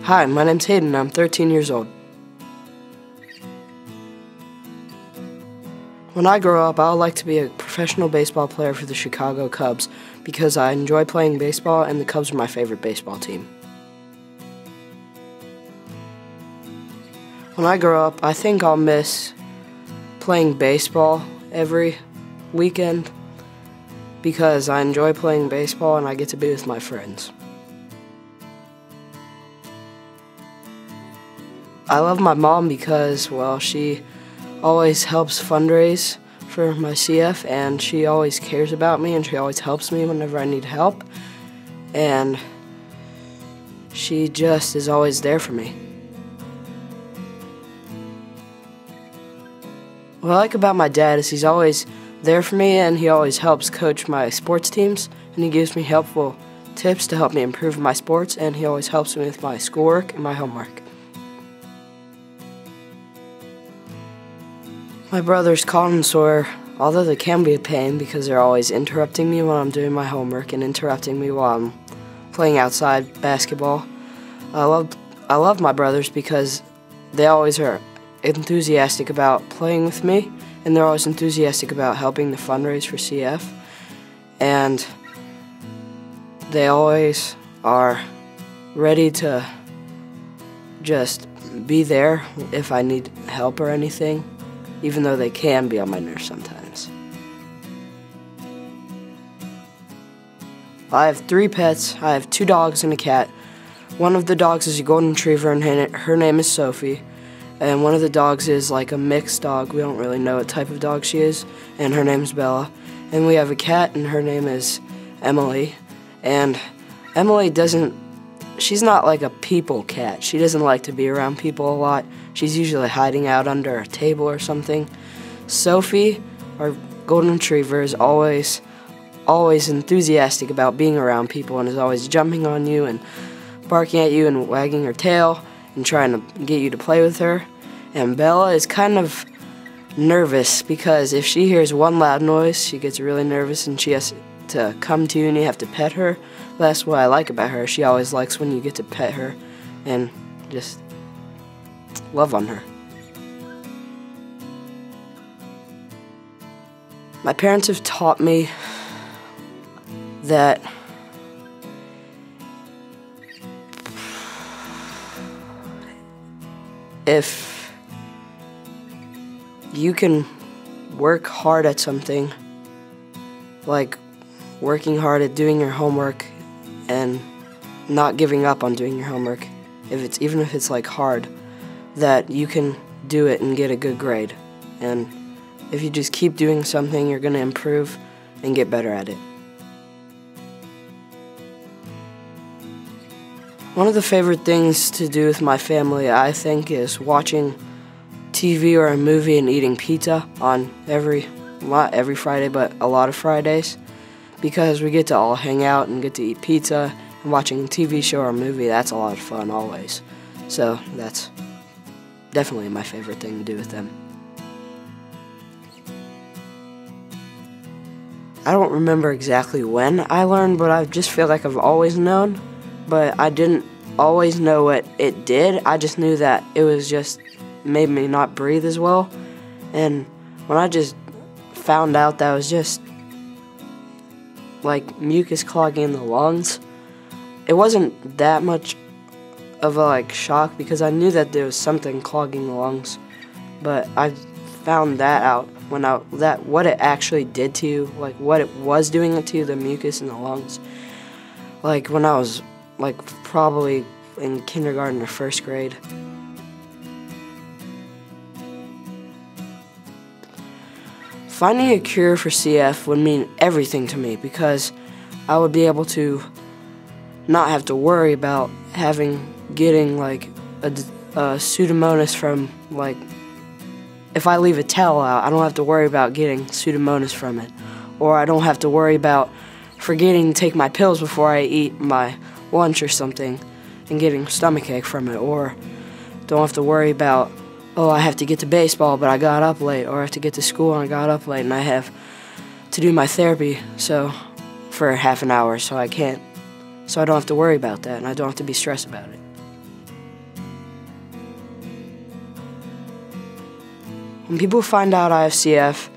Hi, my name's Hayden. I'm 13 years old. When I grow up, I would like to be a professional baseball player for the Chicago Cubs because I enjoy playing baseball and the Cubs are my favorite baseball team. When I grow up, I think I'll miss playing baseball every weekend because I enjoy playing baseball and I get to be with my friends. I love my mom because, well, she always helps fundraise for my CF, and she always cares about me, and she always helps me whenever I need help, and she just is always there for me. What I like about my dad is he's always there for me, and he always helps coach my sports teams, and he gives me helpful tips to help me improve my sports, and he always helps me with my schoolwork and my homework. My brothers Colin and Sawyer, although they can be a pain because they're always interrupting me when I'm doing my homework and interrupting me while I'm playing outside basketball, I love my brothers because they always are enthusiastic about playing with me, and they're always enthusiastic about helping the fundraise for CF, and they always are ready to just be there if I need help or anything, even though they can be on my nerves sometimes. I have 3 pets. I have 2 dogs and a cat. One of the dogs is a golden retriever, and her name is Sophie. And one of the dogs is like a mixed dog. We don't really know what type of dog she is, and her name's Bella. And we have a cat, and her name is Emily. And Emily she's not like a people cat. She doesn't like to be around people a lot. She's usually hiding out under a table or something. Sophie, our golden retriever, is always enthusiastic about being around people and is always jumping on you and barking at you and wagging her tail and trying to get you to play with her. And Bella is kind of nervous because if she hears one loud noise, she gets really nervous and she has to come to you and you have to pet her. That's what I like about her. She always likes when you get to pet her and just love on her. My parents have taught me that if you can work hard at something, like working hard at doing your homework and not giving up on doing your homework, even if it's like hard, that you can do it and get a good grade. And if you just keep doing something, you're going to improve and get better at it. One of the favorite things to do with my family, I think, is watching TV or a movie and eating pizza on not every Friday, but a lot of Fridays, because we get to all hang out and get to eat pizza, and watching a TV show or a movie, that's a lot of fun always. So that's definitely my favorite thing to do with them. I don't remember exactly when I learned, but I just feel like I've always known, but I didn't always know what it did. I just knew that it was just made me not breathe as well, and when I just found out that it was just like mucus clogging in the lungs, it wasn't that much of a shock because I knew that there was something clogging the lungs, but I found that out what it actually did to you, what it was doing it to you, the mucus in the lungs, when I was probably in kindergarten or 1st grade. Finding a cure for CF would mean everything to me because I would be able to not have to worry about getting a Pseudomonas from if I leave a towel out, I don't have to worry about getting Pseudomonas from it, or I don't have to worry about forgetting to take my pills before I eat my lunch or something and getting stomachache from it, or don't have to worry about, oh, I have to get to baseball but I got up late, or I have to get to school and I got up late and I have to do my therapy for half an hour, so I don't have to worry about that and I don't have to be stressed about it. When people find out I have CF,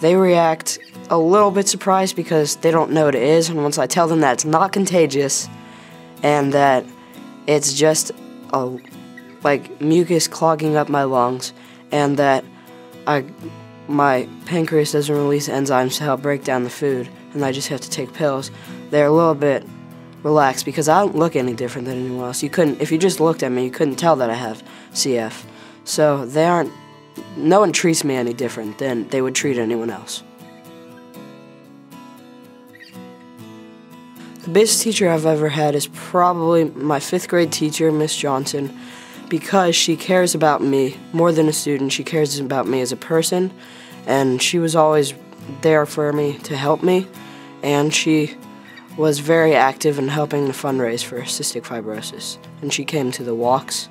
they react a little bit surprised because they don't know what it is, and once I tell them that it's not contagious and that it's just like mucus clogging up my lungs and that my pancreas doesn't release enzymes to help break down the food and I just have to take pills, they're a little bit relaxed because I don't look any different than anyone else. If you just looked at me, you couldn't tell that I have CF. So no one treats me any different than they would treat anyone else. The best teacher I've ever had is probably my 5th grade teacher, Miss Johnson, because she cares about me more than a student. She cares about me as a person, and she was always there for me to help me, and she was very active in helping to fundraise for cystic fibrosis. And she came to the walks,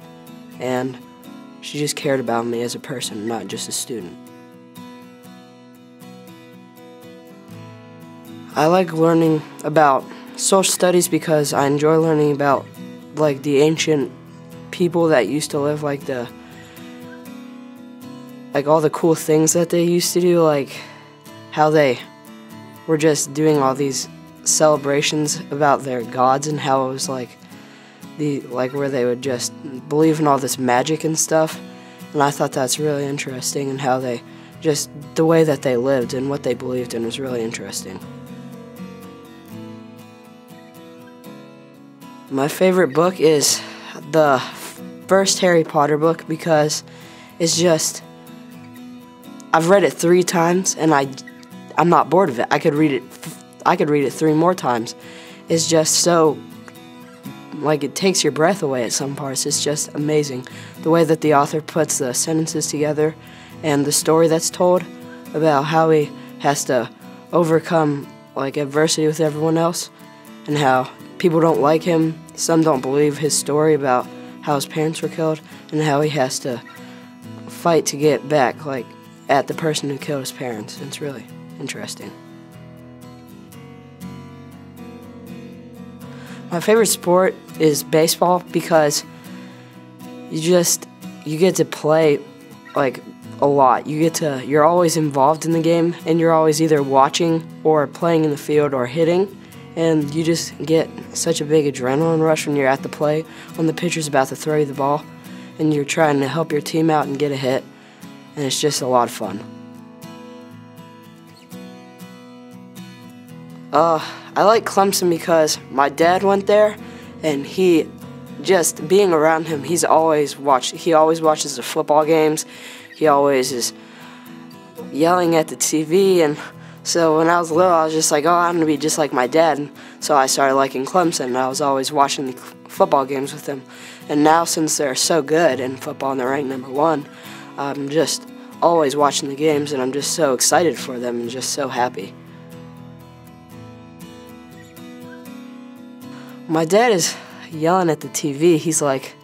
and she just cared about me as a person, not just a student. I like learning about social studies because I enjoy learning about like the ancient people that used to live, like all the cool things that they used to do, like how they were just doing all these celebrations about their gods and how it was like where they would just believe in all this magic and stuff. And I thought that's really interesting, and how the way that they lived and what they believed in was really interesting. My favorite book is the first Harry Potter book because I've read it 3 times and I'm not bored of it. I could read it 3 more times. It's just so, like, it takes your breath away at some parts. It's just amazing the way that the author puts the sentences together and the story that's told about how he has to overcome like adversity with everyone else and how people don't like him. Some don't believe his story about how his parents were killed and how he has to fight to get back like at the person who killed his parents. It's really interesting. My favorite sport is baseball because you get to play like a lot. You're always involved in the game, and you're always either watching or playing in the field or hitting, and you just get such a big adrenaline rush when you're at the plate, when the pitcher's about to throw you the ball, and you're trying to help your team out and get a hit, and it's just a lot of fun. I like Clemson because my dad went there, and being around him, he always watches the football games. He always is yelling at the TV, and so when I was little, I was just like, oh, I'm going to be just like my dad. And so I started liking Clemson, and I was always watching the football games with him. And now, since they're so good in football and they're ranked #1, I'm just always watching the games, and I'm just so excited for them and just so happy. My dad is yelling at the TV. He's like,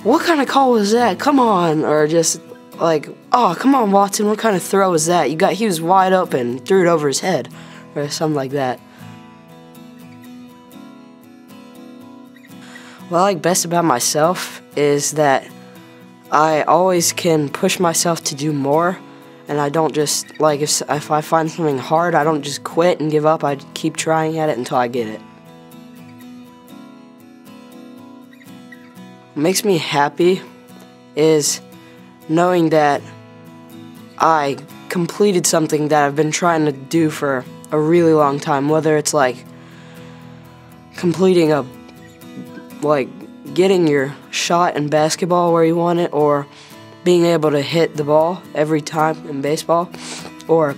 what kind of call was that? Come on. Or just like, oh, come on, Watson, what kind of throw was that? He was wide open, threw it over his head, or something like that. What I like best about myself is that I always can push myself to do more, and I don't just, like, if I find something hard, I don't just quit and give up. I keep trying at it until I get it. What makes me happy is knowing that I completed something that I've been trying to do for a really long time, whether it's like completing getting your shot in basketball where you want it, or being able to hit the ball every time in baseball, or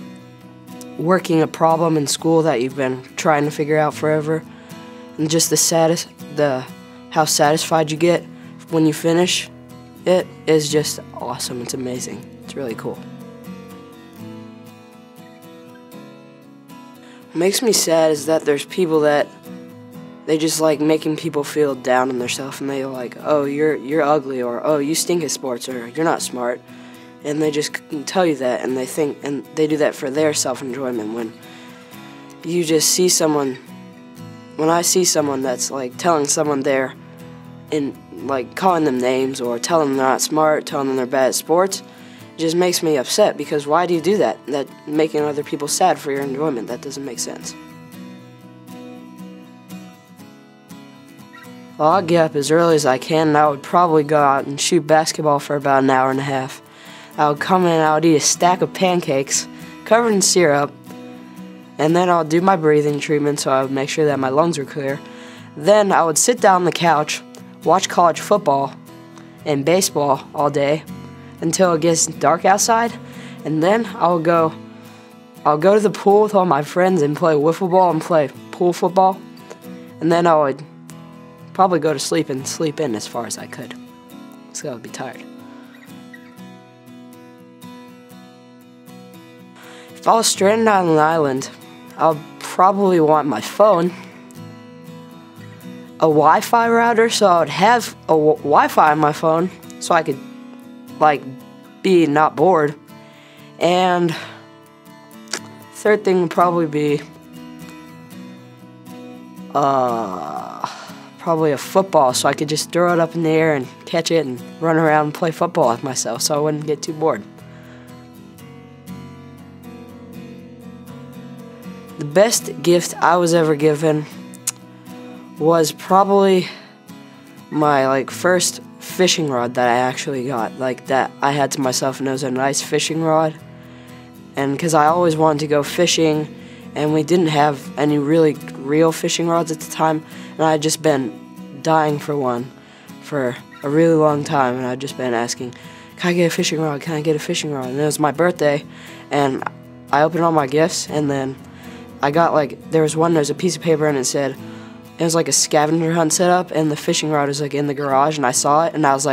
working a problem in school that you've been trying to figure out forever, and just how satisfied you get when you finish it is just awesome. It's amazing. It's really cool. What makes me sad is that there's people that they just like making people feel down on themselves, and they're like, oh, you're ugly, or oh, you stink at sports, or you're not smart, and they just tell you that, and they do that for their self-enjoyment. When you just see someone, when I see someone that's like telling someone they're like calling them names or telling them they're not smart, telling them they're bad at sports, just makes me upset, because why do you do that? That making other people sad for your enjoyment, that doesn't make sense. Well, I'll get up as early as I can, and I would probably go out and shoot basketball for about an hour and a half. I would come in and I would eat a stack of pancakes covered in syrup, and then I would do my breathing treatment so I would make sure that my lungs were clear. Then I would sit down on the couch, watch college football and baseball all day until it gets dark outside, and then I'll go to the pool with all my friends and play wiffle ball and play pool football, and then I would probably go to sleep and sleep in as far as I could, so I would be tired. If I was stranded on an island, I would probably want my phone, a Wi-Fi router, so I would have a Wi-Fi on my phone so I could be not bored. And third thing would probably be probably a football, so I could just throw it up in the air and catch it and run around and play football with myself so I wouldn't get too bored. The best gift I was ever given was probably my first fishing rod that I actually got, that I had to myself, and it was a nice fishing rod. And because I always wanted to go fishing, and we didn't have any really real fishing rods at the time, and I had just been dying for one for a really long time, and I'd just been asking, can I get a fishing rod, can I get a fishing rod? And it was my birthday, and I opened all my gifts, and then I got there was a piece of paper, and it said, it was like a scavenger hunt setup, and the fishing rod was in the garage, and I saw it, and I was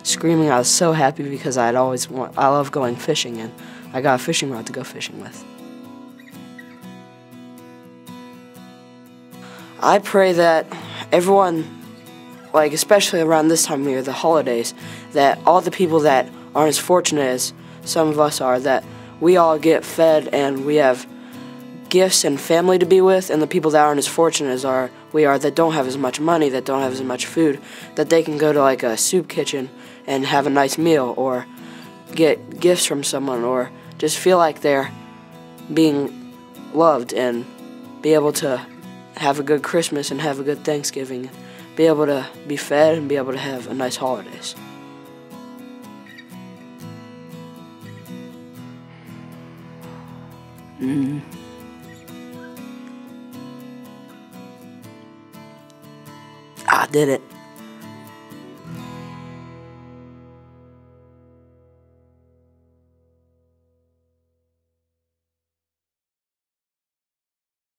screaming. I was so happy because I love going fishing, and I got a fishing rod to go fishing with. I pray that everyone, especially around this time of year, the holidays, that all the people that aren't as fortunate as some of us are, that we all get fed and we have gifts and family to be with, and the people that aren't as fortunate as we are, that don't have as much money, that don't have as much food, that they can go to a soup kitchen and have a nice meal, or get gifts from someone, or just feel like they're being loved, and be able to have a good Christmas and have a good Thanksgiving, be able to be fed and be able to have a nice holidays. I did it.